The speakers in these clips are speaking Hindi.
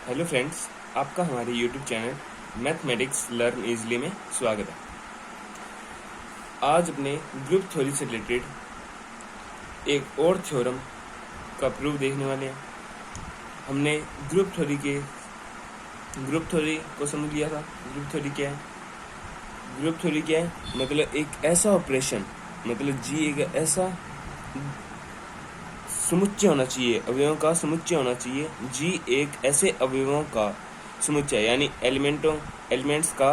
हेलो फ्रेंड्स, आपका हमारे YouTube channel mathematics learn easily में स्वागत है। आज अपने ग्रुप थ्योरी से रिलेटेड एक और थ्योरम का प्रूफ देखने वाले हैं। हमने ग्रुप थ्योरी को समझ लिया था। ग्रुप थ्योरी क्या है? ग्रुप थ्योरी क्या है? मतलब एक ऐसा ऑपरेशन, मतलब जी एक ऐसा समुच्चय होना चाहिए, अवयवों का समुच्चय होना चाहिए। जी एक ऐसे अवयवों का समुच्चय यानी एलिमेंट्स का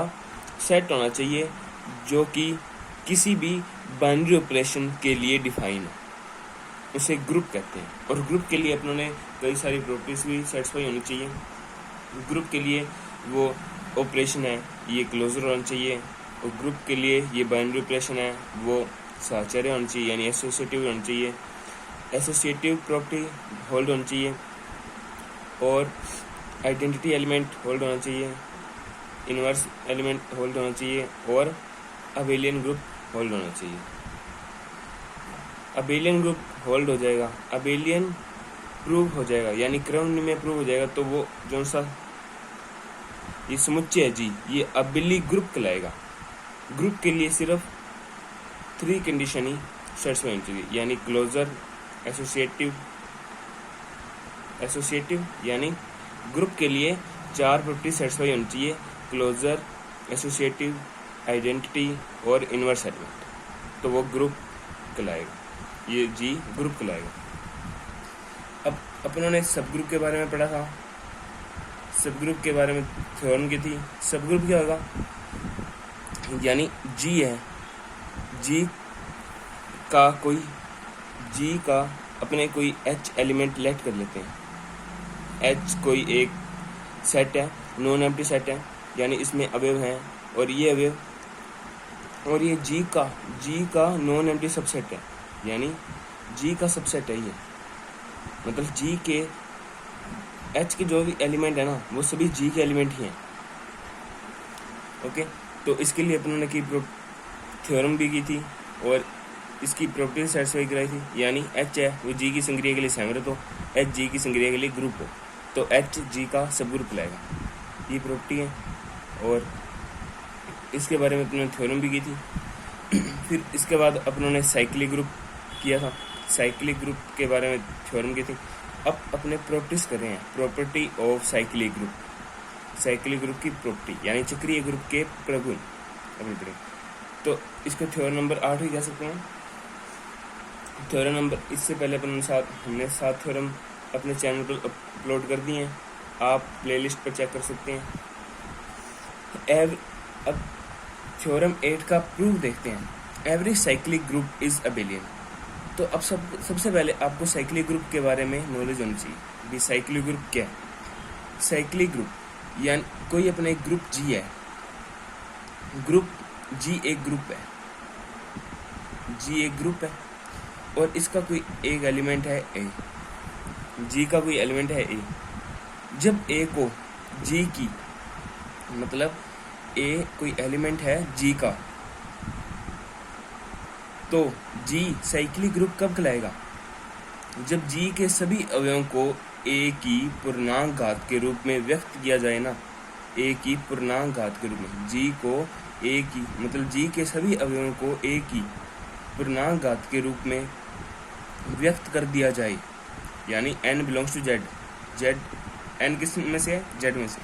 सेट होना चाहिए जो कि किसी भी बाइनरी ऑपरेशन के लिए डिफाइन हो, उसे ग्रुप कहते हैं। और ग्रुप के लिए अपनों ने कई सारी प्रॉपर्टीज भी सेटिस्फाई होनी चाहिए। ग्रुप के लिए वो ऑपरेशन है ये क्लोजर होना चाहिए, और ग्रुप के लिए ये बाइनरी ऑपरेशन है वो साहचर्य होना चाहिए यानी एसोसिएटिव होना चाहिए। एसोसिएटिव प्रॉपर्टी होल्ड होनी चाहिए, और आइडेंटिटी एलिमेंट होल्ड होना चाहिए, इनवर्स एलिमेंट होल्ड होना चाहिए, और अबेलियन ग्रुप होल्ड होना चाहिए। अबेलियन ग्रुप होल्ड हो जाएगा, अबेलियन प्रूव हो जाएगा यानी क्रम में प्रूव हो जाएगा, तो वो जो सा ये समुच्चय है जी, ये अबेली ग्रुप कहलाएगा। ग्रुप के लिए सिर्फ 3 कंडीशन ही सेटिस्फाई होनी चाहिए यानी क्लोजर, एसोसिएटिव यानी ग्रुप के लिए 4 प्रॉपर्टी सेटिस्फाई होनी चाहिए: क्लोजर, एसोसिएटिव, आइडेंटिटी और इनवर्स एलिमेंट। तो वो ग्रुप कहलाएगा, ये जी ग्रुप कहलाएगा। अब अपनों ने सब ग्रुप के बारे में पढ़ा था। सब ग्रुप के बारे में थ्योरम की थी। सब ग्रुप क्या होगा? यानी जी है, जी का अपने कोई एच एलिमेंट लेट कर लेते हैं। एच कोई एक सेट है, नॉन एम्प्टी सेट है, यानी इसमें अवयव हैं और ये अवयव, और ये जी का नॉन एम्प्टी सबसेट है, यानी जी का सबसेट है ये। मतलब जी के एच के जो भी एलिमेंट है ना, वो सभी जी के एलिमेंट ही हैं। ओके, तो इसके लिए अपन ने की थ्योरम भी की थी और इसकी प्रॉपर्टी सेटिस्फाई कराई थी। यानी एच है वो जी की संक्रिया के लिए सैमरत हो, एच जी की संक्रिया के लिए ग्रुप हो, तो एच जी का सब ग्रुप लाएगा। ये प्रॉपर्टी है और इसके बारे में अपने थ्योरम भी की थी। फिर इसके बाद अपनों ने साइक्लिक ग्रुप किया था। साइक्लिक ग्रुप के बारे में थ्योरम की थी। अब अपने प्रॉपर्टीज कर रहे हैं, property of cyclic group. Cyclic group की प्रॉपर्टी यानी चक्रीय ग्रुप के प्रगुण अपनी पढ़ेंगे। तो इसको थ्योरम नंबर 8 ही कह सकते हैं। थ्योरम नंबर, इससे पहले हमने 7 थ्योरम अपने चैनल पर अपलोड कर दिए हैं, आप प्लेलिस्ट पर चेक कर सकते हैं। अब थ्योरम 8 का प्रूफ देखते हैं। Every cyclic group is abelian. तो अब सबसे पहले आपको साइक्लिक ग्रुप के बारे में नॉलेज होनी चाहिए भी साइक्लिक ग्रुप क्या है। साइक्लिक ग्रुप यानी कोई अपना एक ग्रुप जी है, ग्रुप जी एक ग्रुप है, जी एक ग्रुप है और इसका कोई एक एलिमेंट है ए, जी का कोई एलिमेंट है ए। जब ए को जी की, मतलब ए कोई एलिमेंट है जी का, तो जी साइक्लिक ग्रुप कब कहलाएगा? जब जी के सभी अवयवों को ए की पूर्णांक घात के रूप में व्यक्त किया जाए ना, ए की पूर्णांक घात के रूप में, जी को ए की, मतलब जी के सभी अवयवों को ए की पूर्णांक घात के रूप में व्यक्त कर दिया जाए, यानी n belongs to Z. Z n किस में से है? जेड में से।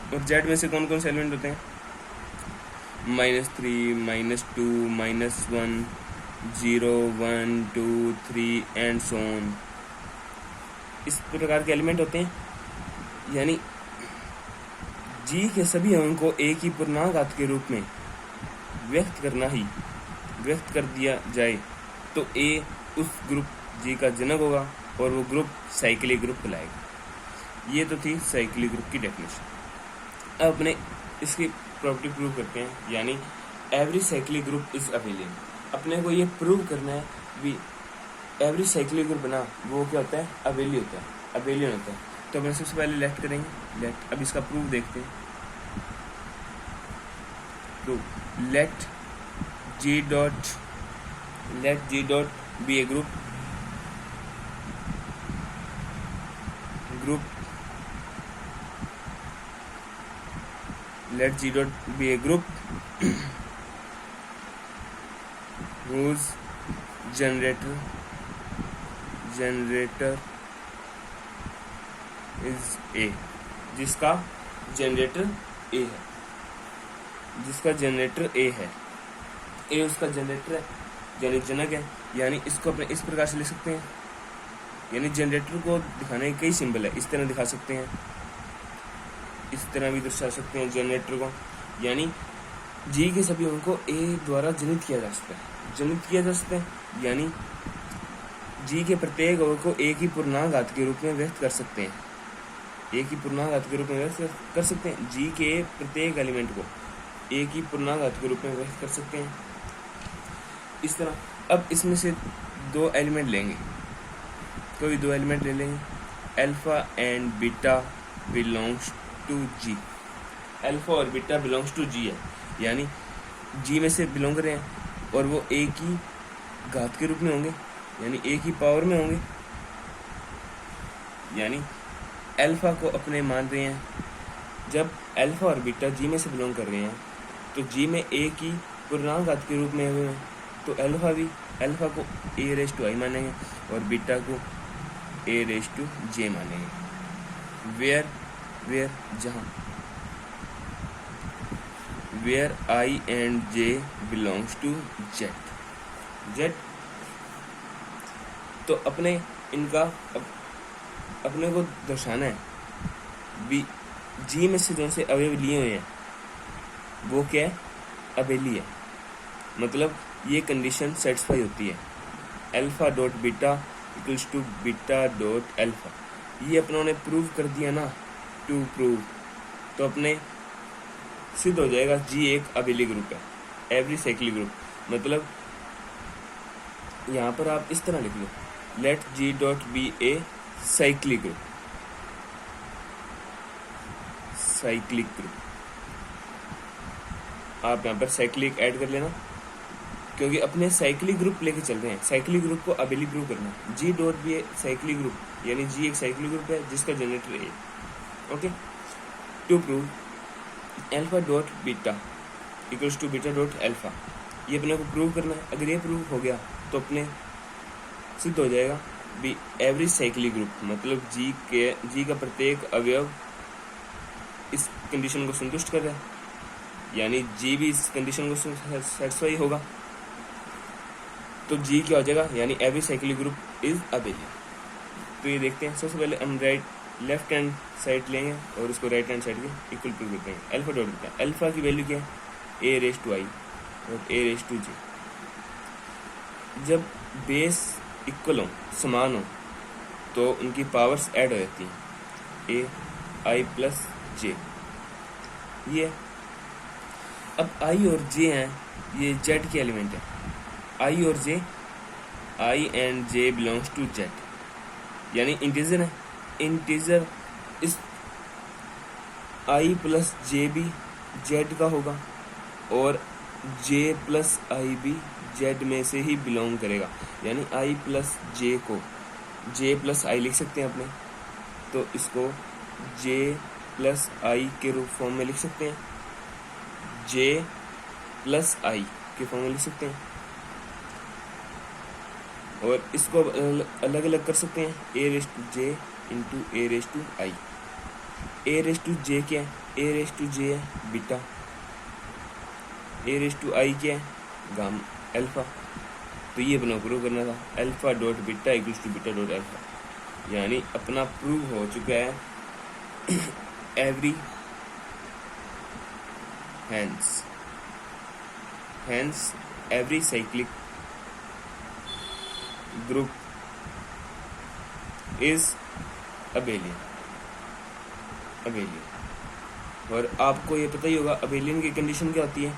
और जेड में से कौन कौन से एलिमेंट होते हैं? -3, -2, -1, 0, 1, 2, 3 एंड सो ऑन। इस प्रकार के एलिमेंट होते हैं। यानी जी के सभी अंगों को ए की पूर्णांक घात के रूप में व्यक्त कर दिया जाए, तो ए उस ग्रुप जी का जनक होगा और वो ग्रुप साइक्लिक ग्रुप कहलाएगा। ये तो थी साइक्लिक ग्रुप की डेफिनेशन। अब अपने इसकी प्रॉपर्टी प्रूव करते हैं, यानी every cyclic group is abelian. अपने को ये प्रूव करना है भी एवरी साइक्लिक ग्रुप ना वो क्या होता है? अबेलियन होता है। तो अपने सबसे पहले लेट करेंगे, लेट। अब इसका प्रूफ देखते हैं। Proof, let G dot be a group let G dot be a group whose generator is A, जिसका जनरेटर A है, जिसका जनरेटर A है, A उसका जनरेटर है यानी जनक है। यानी इसको अपने इस प्रकार से लिख सकते हैं, यानी जनरेटर को दिखाने के कई सिंबल है, इस तरह दिखा सकते हैं, इस तरह भी दर्शा सकते हैं जनरेटर को। यानी जी के सभी अंकों को ए द्वारा जनित किया जा सकता है, यानी जी के प्रत्येक अंक को ए की पूर्णांक के रूप में व्यक्त कर सकते हैं, जी के प्रत्येक एलिमेंट को ए की पूर्णांक के रूप में व्यक्त कर सकते हैं इस तरह। अब इसमें से दो एलिमेंट लेंगे, कोई दो एलिमेंट ले लेंगे, alpha and beta belongs to G, alpha और बीटा बिलोंग्स टू जी है, यानी जी में से बिलोंग कर रहे हैं और वो ए की घात के रूप में होंगे, यानी ए की पावर में होंगे। यानी अल्फा को अपने मान रहे हैं, जब अल्फा और बीटा जी में से बिलोंग कर रहे हैं तो जी में ए की पूर्णांक घात के रूप में हुए हैं, तो अल्फा को ए रेस टू आई मानेंगे और बीटा को ए रेस टू जे मानेंगे। वेयर जहाँ where I and J belongs to Z, तो अपने को दर्शाना है जी में से जो से अवयव लिए हुए हैं वो क्या है, अबेली है। मतलब ये कंडीशन सेटिस्फाई होती है, alpha dot beta equals to beta dot alpha, ये अपनों ने प्रूव कर दिया ना, टू प्रूव, तो अपने सिद्ध हो जाएगा जी एक अबेली ग्रुप है, एवरी साइक्लिक ग्रुप। मतलब यहाँ पर आप इस तरह लिख लो, let G dot be a cyclic group, आप यहाँ पर साइक्लिक ऐड कर लेना, क्योंकि अपने साइक्लिक ग्रुप लेके चल रहे हैं, साइक्लिक ग्रुप को अबेली प्रूव करना। G dot be a cyclic group, यानी जी एक साइक्लिक ग्रुप है जिसका generator a. Okay, to prove alpha dot beta equals to beta dot alpha, ये अपने को प्रूव करना है। अगर ये प्रूव हो गया तो अपने सिद्ध हो जाएगा बी एवरी साइक्लिक ग्रुप, मतलब जी का प्रत्येक अवयव इस कंडीशन को संतुष्ट कर रहा है, यानी जी भी इस कंडीशन को सेटिस्फाई होगा, तो जी क्या हो जाएगा, यानी एवरी साइक्लिक ग्रुप इज अबेली। तो ये देखते हैं, सबसे पहले हम लेफ्ट हैंड साइड लेंगे और उसको राइट हैंड साइड के इक्वल प्रूव करते हैं। अल्फा डॉट बीटा, अल्फा की वैल्यू क्या है, ए रेस टू आई और ए रेस टू जे। जब बेस इक्वल हो, समान हो, तो उनकी पावर्स ऐड हो जाती हैं, ए आई प्लस जे। ये अब आई और जे हैं, ये जेड के एलिमेंट है, आई और J, I and J belongs to Z, यानी इंटीजर है, इंटीजर इस आई प्लस जे भी जेड का होगा और जे प्लस आई भी जेड में से ही बिलोंग करेगा, यानी आई प्लस जे को जे प्लस आई लिख सकते हैं अपने, तो इसको जे प्लस आई के रूप फॉर्म में लिख सकते हैं, जे प्लस आई के फॉर्म में लिख सकते हैं, और इसको अलग अलग कर सकते हैं, A raise to J into A raise to I. A raise to J क्या है, ए रेस टू जे है beta, A raise to I क्या है गामा अल्फा। तो ये अपना प्रूव करना था, alpha dot beta equals to beta dot alpha, यानी अपना प्रूव हो चुका है every hence every cyclic group is abelian। और आपको ये पता ही होगा अबेलियन की कंडीशन क्या होती है।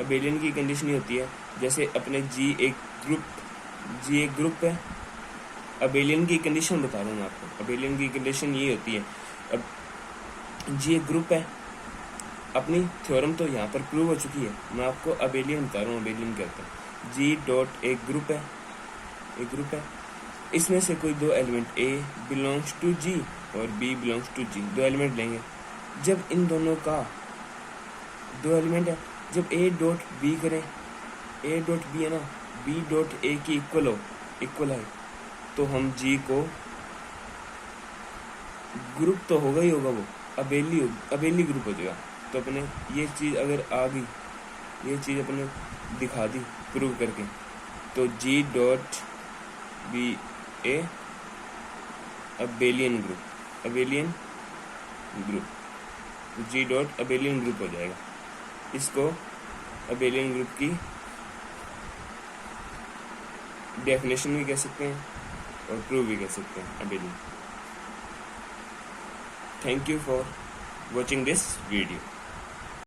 अबेलियन की कंडीशन ये होती है, जैसे अपने जी एक ग्रुप है, अबेलियन की कंडीशन बता रहा हूँ आपको। अबेलियन की कंडीशन ये होती है, अब जी एक ग्रुप है, अपनी थ्योरम तो यहाँ पर प्रूव हो चुकी है, मैं आपको अबेलियन बता रहा हूँ। अबेलियन क्या होता है, जी डॉट एक ग्रुप है, इसमें से कोई दो एलिमेंट ए बिलोंग्स टू जी और बी बिलोंग्स टू जी, दो एलिमेंट लेंगे। जब इन दोनों का दो एलिमेंट है, जब ए डॉट बी करें, ए डॉट बी है ना, बी डॉट ए की इक्वल है, तो हम जी को ग्रुप तो होगा ही होगा, वो अबेली ग्रुप हो जाएगा। तो अपने ये चीज़ अगर आ गई, ये चीज़ अपने दिखा दी प्रूव करके, तो जी dot be A abelian group, ji dot abelian group हो जाएगा। इसको अबेलियन ग्रुप की डेफिनेशन भी कह सकते हैं और प्रूव भी कह सकते हैं abelian. Thank you for watching this video.